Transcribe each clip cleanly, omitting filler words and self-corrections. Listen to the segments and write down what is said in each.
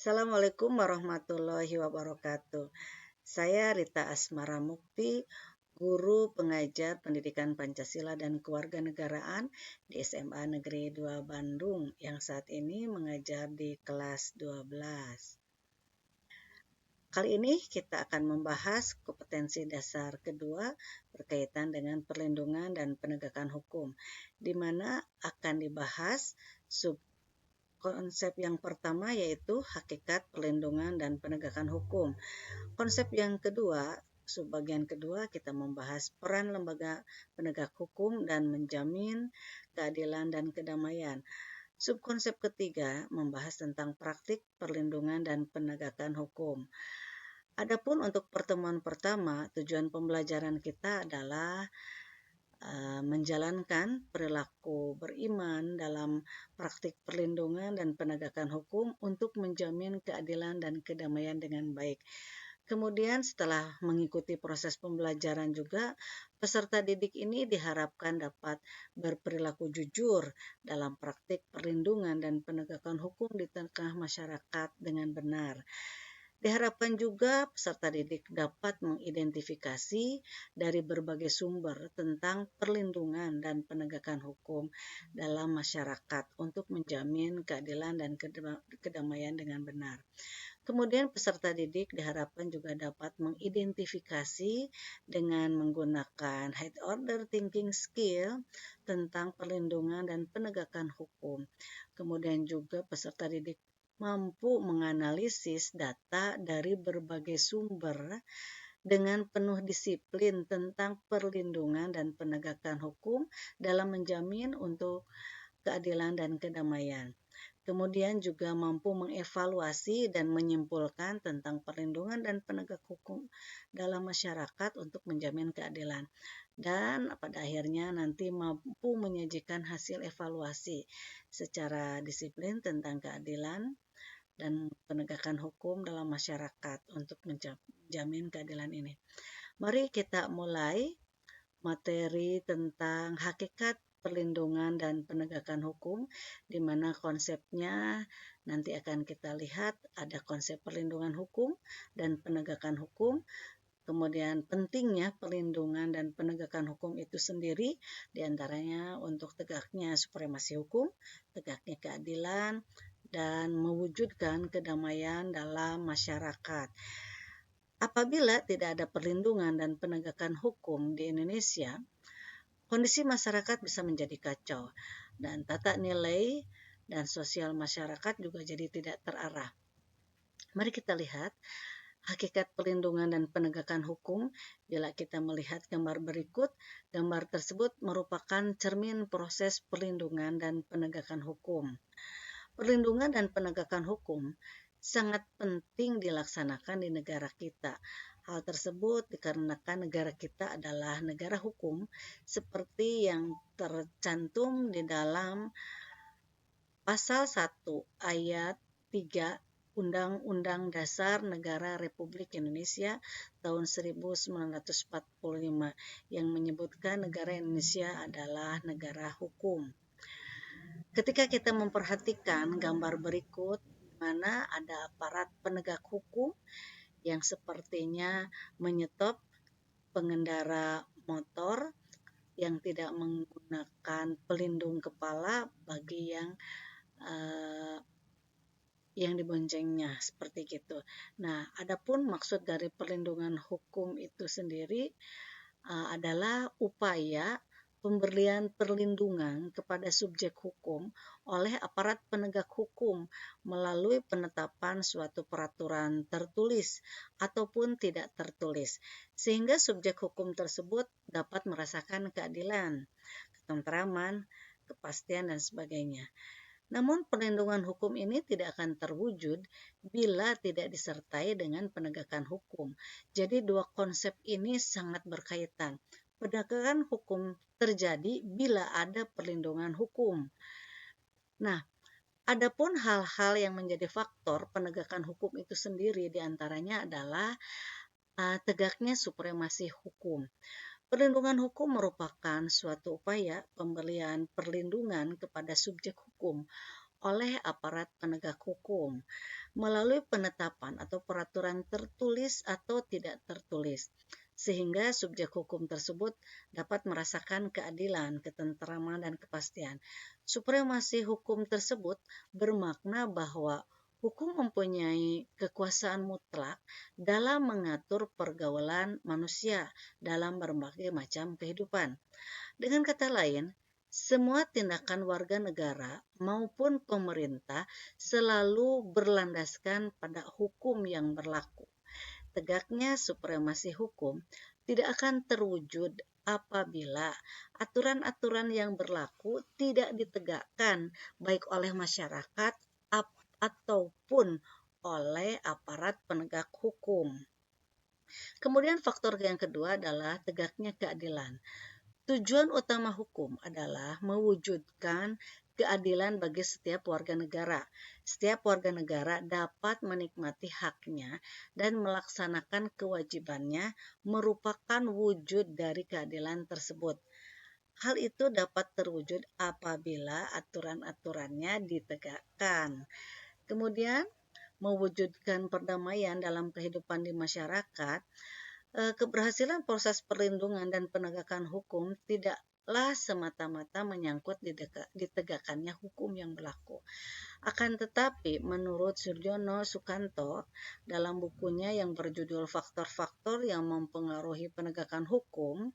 Assalamualaikum warahmatullahi wabarakatuh. Saya Rita Asmara Mukti, guru pengajar pendidikan Pancasila dan Kewarganegaraan di SMA Negeri 2 Bandung yang saat ini mengajar di kelas 12. Kali ini kita akan membahas kompetensi dasar kedua berkaitan dengan perlindungan dan penegakan hukum, di mana akan dibahas konsep yang pertama yaitu hakikat perlindungan dan penegakan hukum. Konsep yang kedua, subbagian kedua, kita membahas peran lembaga penegak hukum dan menjamin keadilan dan kedamaian. Subkonsep ketiga membahas tentang praktik perlindungan dan penegakan hukum. Adapun untuk pertemuan pertama, tujuan pembelajaran kita adalah menjalankan perilaku beriman dalam praktik perlindungan dan penegakan hukum untuk menjamin keadilan dan kedamaian dengan baik. Kemudian setelah mengikuti proses pembelajaran juga, peserta didik ini diharapkan dapat berperilaku jujur dalam praktik perlindungan dan penegakan hukum di tengah masyarakat dengan benar. Diharapkan juga peserta didik dapat mengidentifikasi dari berbagai sumber tentang perlindungan dan penegakan hukum dalam masyarakat untuk menjamin keadilan dan kedamaian dengan benar. Kemudian peserta didik diharapkan juga dapat mengidentifikasi dengan menggunakan head order thinking skill tentang perlindungan dan penegakan hukum. Kemudian juga peserta didik mampu menganalisis data dari berbagai sumber dengan penuh disiplin tentang perlindungan dan penegakan hukum dalam menjamin untuk keadilan dan kedamaian. Kemudian juga mampu mengevaluasi dan menyimpulkan tentang perlindungan dan penegak hukum dalam masyarakat untuk menjamin keadilan. Dan pada akhirnya nanti mampu menyajikan hasil evaluasi secara disiplin tentang keadilan dan penegakan hukum dalam masyarakat untuk menjamin keadilan ini. Mari kita mulai materi tentang hakikat perlindungan dan penegakan hukum, di mana konsepnya nanti akan kita lihat ada konsep perlindungan hukum dan penegakan hukum. Kemudian pentingnya perlindungan dan penegakan hukum itu sendiri, diantaranya untuk tegaknya supremasi hukum, tegaknya keadilan, dan mewujudkan kedamaian dalam masyarakat. Apabila tidak ada perlindungan dan penegakan hukum di Indonesia, kondisi masyarakat bisa menjadi kacau dan tata nilai dan sosial masyarakat juga jadi tidak terarah. Mari kita lihat hakikat perlindungan dan penegakan hukum. Bila kita melihat gambar berikut, gambar tersebut merupakan cermin proses perlindungan dan penegakan hukum. Perlindungan dan penegakan hukum sangat penting dilaksanakan di negara kita. Hal tersebut dikarenakan negara kita adalah negara hukum seperti yang tercantum di dalam pasal 1 ayat 3 Undang-Undang Dasar Negara Republik Indonesia tahun 1945 yang menyebutkan negara Indonesia adalah negara hukum. Ketika kita memperhatikan gambar berikut, mana ada aparat penegak hukum yang sepertinya menyetop pengendara motor yang tidak menggunakan pelindung kepala bagi yang diboncengnya, seperti gitu. Nah, adapun maksud dari perlindungan hukum itu sendiri adalah upaya pemberian perlindungan kepada subjek hukum oleh aparat penegak hukum melalui penetapan suatu peraturan tertulis ataupun tidak tertulis, sehingga subjek hukum tersebut dapat merasakan keadilan, ketentraman, kepastian, dan sebagainya. Namun perlindungan hukum ini tidak akan terwujud bila tidak disertai dengan penegakan hukum. Jadi dua konsep ini sangat berkaitan. Penegakan hukum terjadi bila ada perlindungan hukum. Nah, adapun hal-hal yang menjadi faktor penegakan hukum itu sendiri diantaranya adalah tegaknya supremasi hukum. Perlindungan hukum merupakan suatu upaya pemberian perlindungan kepada subjek hukum oleh aparat penegak hukum melalui penetapan atau peraturan tertulis atau tidak tertulis, sehingga subjek hukum tersebut dapat merasakan keadilan, ketentraman, dan kepastian. Supremasi hukum tersebut bermakna bahwa hukum mempunyai kekuasaan mutlak dalam mengatur pergaulan manusia dalam berbagai macam kehidupan. Dengan kata lain, semua tindakan warga negara maupun pemerintah selalu berlandaskan pada hukum yang berlaku. Tegaknya supremasi hukum tidak akan terwujud apabila aturan-aturan yang berlaku tidak ditegakkan baik oleh masyarakat ataupun oleh aparat penegak hukum. Kemudian faktor yang kedua adalah tegaknya keadilan. Tujuan utama hukum adalah mewujudkan keadilan bagi setiap warga negara. Setiap warga negara dapat menikmati haknya dan melaksanakan kewajibannya merupakan wujud dari keadilan tersebut. Hal itu dapat terwujud apabila aturan-aturannya ditegakkan. Kemudian, mewujudkan perdamaian dalam kehidupan di masyarakat. Keberhasilan proses perlindungan dan penegakan hukum tidaklah semata-mata menyangkut ditegakkannya hukum yang berlaku. Akan tetapi, menurut Surjono Sukanto, dalam bukunya yang berjudul Faktor-Faktor yang Mempengaruhi Penegakan Hukum,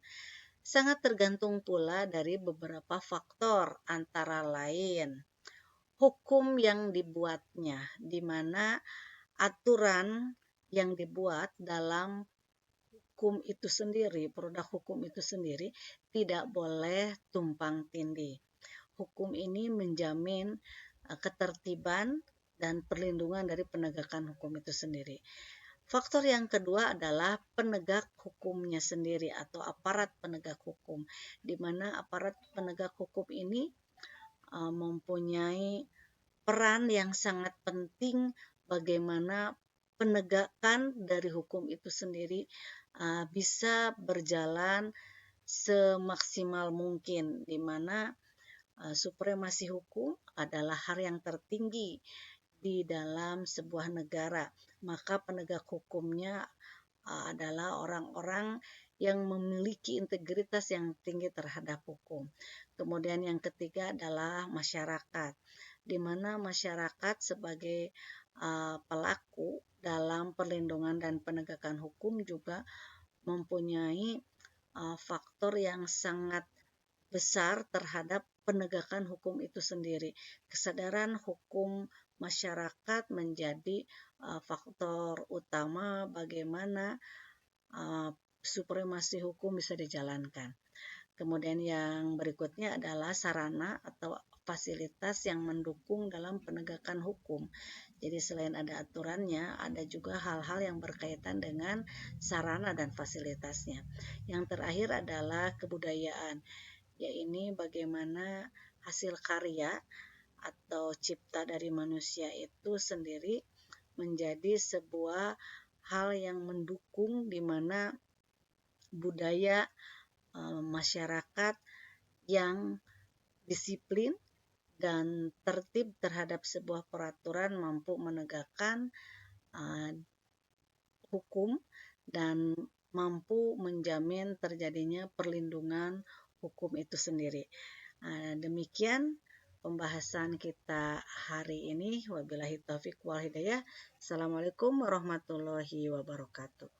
sangat tergantung pula dari beberapa faktor, antara lain hukum yang dibuatnya, di mana aturan yang dibuat dalam hukum itu sendiri, produk hukum itu sendiri tidak boleh tumpang tindih. Hukum ini menjamin ketertiban dan perlindungan dari penegakan hukum itu sendiri. Faktor yang kedua adalah penegak hukumnya sendiri atau aparat penegak hukum, di mana aparat penegak hukum ini mempunyai peran yang sangat penting bagaimana penegakan dari hukum itu sendiri bisa berjalan semaksimal mungkin, di mana supremasi hukum adalah hal yang tertinggi di dalam sebuah negara. Maka penegak hukumnya adalah orang-orang yang memiliki integritas yang tinggi terhadap hukum. Kemudian yang ketiga adalah masyarakat, di mana masyarakat sebagai pelaku dalam perlindungan dan penegakan hukum juga mempunyai faktor yang sangat besar terhadap penegakan hukum itu sendiri. Kesadaran hukum masyarakat menjadi faktor utama bagaimana supremasi hukum bisa dijalankan. Kemudian yang berikutnya adalah sarana atau fasilitas yang mendukung dalam penegakan hukum. Jadi selain ada aturannya, ada juga hal-hal yang berkaitan dengan sarana dan fasilitasnya. Yang terakhir adalah kebudayaan, yaitu bagaimana hasil karya atau cipta dari manusia itu sendiri menjadi sebuah hal yang mendukung di mana budaya masyarakat yang disiplin dan tertib terhadap sebuah peraturan mampu menegakkan hukum dan mampu menjamin terjadinya perlindungan hukum itu sendiri. Demikian pembahasan kita hari ini. Wabillahi taufiq wal hidayah. Assalamualaikum warahmatullahi wabarakatuh.